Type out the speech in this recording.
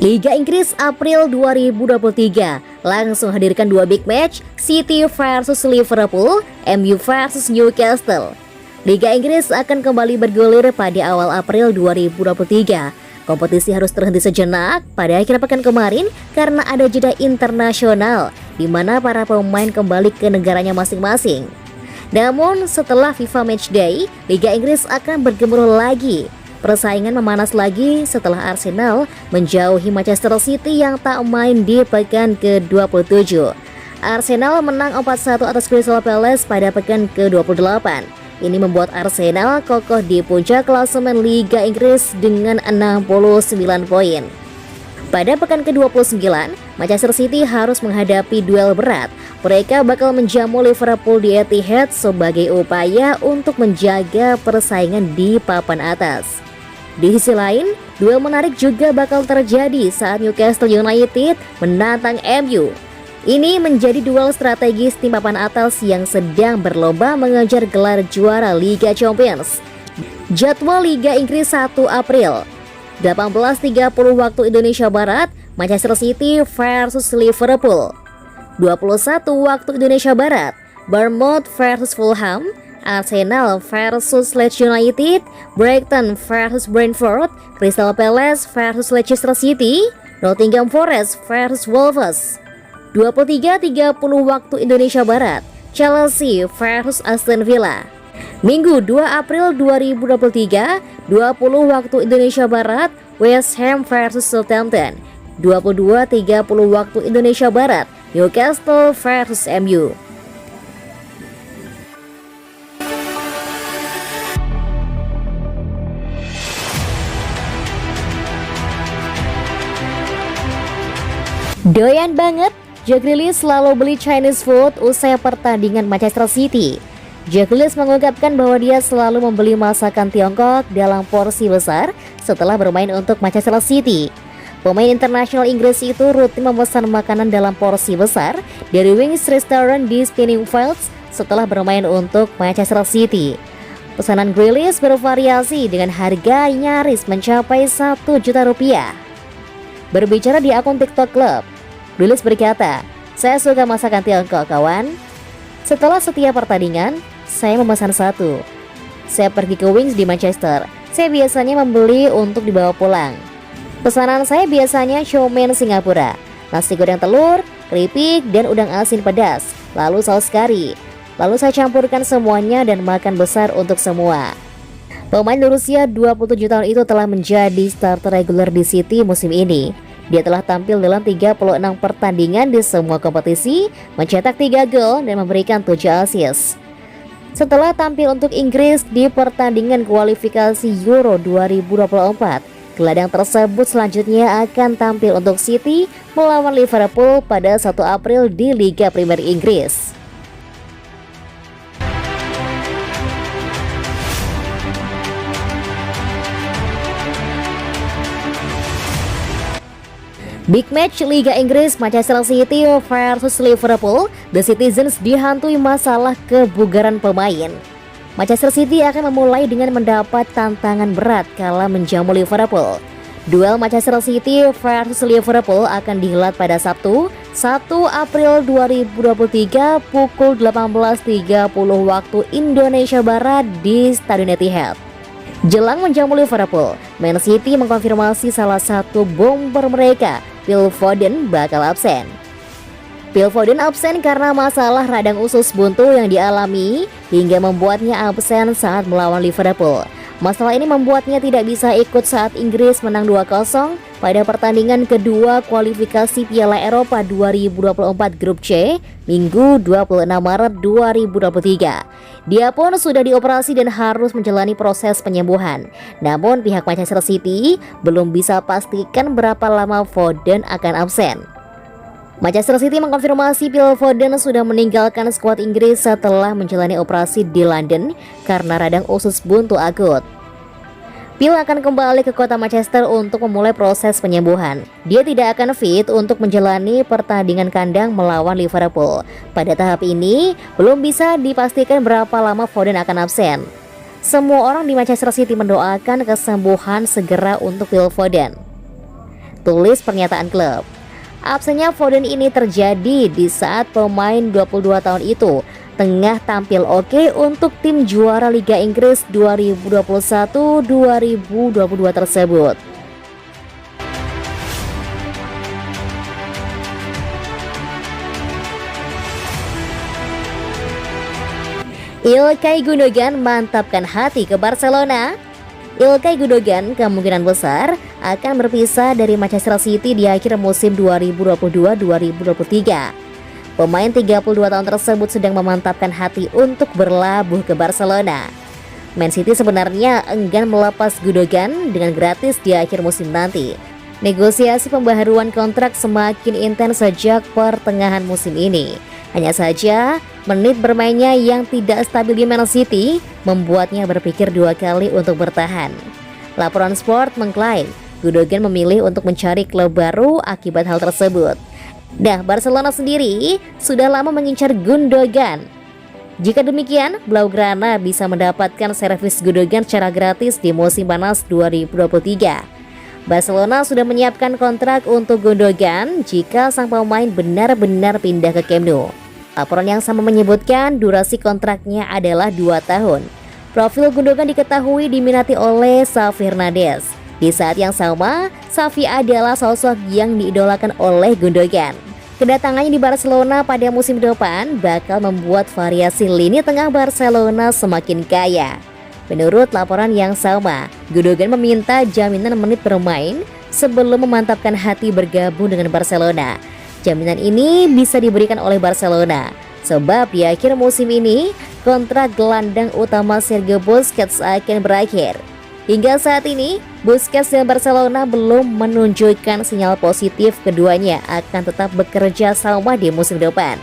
Liga Inggris April 2023 langsung hadirkan dua big match, City versus Liverpool, MU versus Newcastle. Liga Inggris akan kembali bergulir pada awal April 2023. Kompetisi harus terhenti sejenak pada akhir pekan kemarin karena ada jeda internasional di mana para pemain kembali ke negaranya masing-masing. Namun setelah FIFA Matchday, Liga Inggris akan bergemuruh lagi. Persaingan memanas lagi setelah Arsenal menjauhi Manchester City yang tak main di pekan ke-27. Arsenal menang 4-1 atas Crystal Palace pada pekan ke-28. Ini membuat Arsenal kokoh di puncak klasemen Liga Inggris dengan 69 poin. Pada pekan ke-29, Manchester City harus menghadapi duel berat. Mereka bakal menjamu Liverpool di Etihad sebagai upaya untuk menjaga persaingan di papan atas. Di sisi lain, duel menarik juga bakal terjadi saat Newcastle United menantang MU. Ini menjadi duel strategis tim papan atas yang sedang berlomba mengejar gelar juara Liga Champions. Jadwal Liga Inggris 1 April 18.30 waktu Indonesia Barat, Manchester City versus Liverpool. 21 waktu Indonesia Barat, Bournemouth versus Fulham, Arsenal versus Leeds United, Brighton versus Brentford, Crystal Palace versus Leicester City, Nottingham Forest versus Wolves. 23.30 waktu Indonesia Barat, Chelsea versus Aston Villa. Minggu 2 April 2023, 20 waktu Indonesia Barat, West Ham versus Southampton. 22.30 waktu Indonesia Barat, Newcastle versus MU. Doyan banget? Jack Grealish selalu beli Chinese food usai pertandingan Manchester City. Jack Grealish mengungkapkan bahwa dia selalu membeli masakan Tiongkok dalam porsi besar setelah bermain untuk Manchester City. Pemain internasional Inggris itu rutin memesan makanan dalam porsi besar dari Wings Restaurant di Spinningfields setelah bermain untuk Manchester City. Pesanan Grealish bervariasi dengan harga nyaris mencapai 1 juta rupiah. Berbicara di akun TikTok Club, Grealish berkata, "Saya suka masakan Tiongkok, kawan. Setelah setiap pertandingan, saya memesan satu. Saya pergi ke Wings di Manchester. Saya biasanya membeli untuk dibawa pulang. Pesanan saya biasanya siomay Singapura, nasi goreng telur, keripik, dan udang asin pedas, lalu saus kari. Lalu saya campurkan semuanya dan makan besar untuk semua." Pemain berusia 27 tahun itu telah menjadi starter reguler di City musim ini. Dia telah tampil dalam 36 pertandingan di semua kompetisi, mencetak 3 gol dan memberikan 7 assist. Setelah tampil untuk Inggris di pertandingan kualifikasi Euro 2024, gelandang tersebut selanjutnya akan tampil untuk City melawan Liverpool pada 1 April di Liga Premier Inggris. Big match Liga Inggris Manchester City versus Liverpool, The Citizens dihantui masalah kebugaran pemain. Manchester City akan memulai dengan mendapat tantangan berat kala menjamu Liverpool. Duel Manchester City versus Liverpool akan dihelat pada Sabtu, 1 April 2023 pukul 18.30 waktu Indonesia Barat di Stadion Etihad. Jelang menjamu Liverpool, Man City mengkonfirmasi salah satu bomber mereka, Phil Foden, bakal absen. Phil Foden absen karena masalah radang usus buntu yang dialami hingga membuatnya absen saat melawan Liverpool. Masalah ini membuatnya tidak bisa ikut saat Inggris menang 2-0 pada pertandingan kedua kualifikasi Piala Eropa 2024 Grup C, Minggu 26 Maret 2023. Dia pun sudah dioperasi dan harus menjalani proses penyembuhan. Namun pihak Manchester City belum bisa pastikan berapa lama Foden akan absen. Manchester City mengkonfirmasi Phil Foden sudah meninggalkan skuad Inggris setelah menjalani operasi di London karena radang usus buntu akut. Phil akan kembali ke kota Manchester untuk memulai proses penyembuhan. Dia tidak akan fit untuk menjalani pertandingan kandang melawan Liverpool. Pada tahap ini, belum bisa dipastikan berapa lama Foden akan absen. Semua orang di Manchester City mendoakan kesembuhan segera untuk Phil Foden. tulis pernyataan klub. Absennya Foden ini terjadi di saat pemain 22 tahun itu tengah tampil oke untuk tim juara Liga Inggris 2021-2022 tersebut. Ilkay Gundogan mantapkan hati ke Barcelona. Ilkay Gundogan kemungkinan besar akan berpisah dari Manchester City di akhir musim 2022-2023. Pemain 32 tahun tersebut sedang memantapkan hati untuk berlabuh ke Barcelona. Man City sebenarnya enggan melepas Gundogan dengan gratis di akhir musim nanti. Negosiasi pembaharuan kontrak semakin intens sejak pertengahan musim ini. Hanya saja, menit bermainnya yang tidak stabil di Man City membuatnya berpikir dua kali untuk bertahan. Laporan Sport mengklaim Gundogan memilih untuk mencari klub baru akibat hal tersebut. Nah, Barcelona sendiri sudah lama mengincar Gundogan. Jika demikian, Blaugrana bisa mendapatkan servis Gundogan secara gratis di musim panas 2023. Barcelona sudah menyiapkan kontrak untuk Gundogan jika sang pemain benar-benar pindah ke Camp Nou. Laporan yang sama menyebutkan durasi kontraknya adalah 2 tahun. Profil Gundogan diketahui diminati oleh Xavi Hernandez. Di saat yang sama, Xavi adalah sosok yang diidolakan oleh Gundogan. Kedatangannya di Barcelona pada musim depan bakal membuat variasi lini tengah Barcelona semakin kaya. Menurut laporan yang sama, Gundogan meminta jaminan menit bermain sebelum memantapkan hati bergabung dengan Barcelona. Jaminan ini bisa diberikan oleh Barcelona, sebab di akhir musim ini kontrak gelandang utama Sergio Busquets akan berakhir. Hingga saat ini, Busquets dan Barcelona belum menunjukkan sinyal positif keduanya akan tetap bekerja sama di musim depan.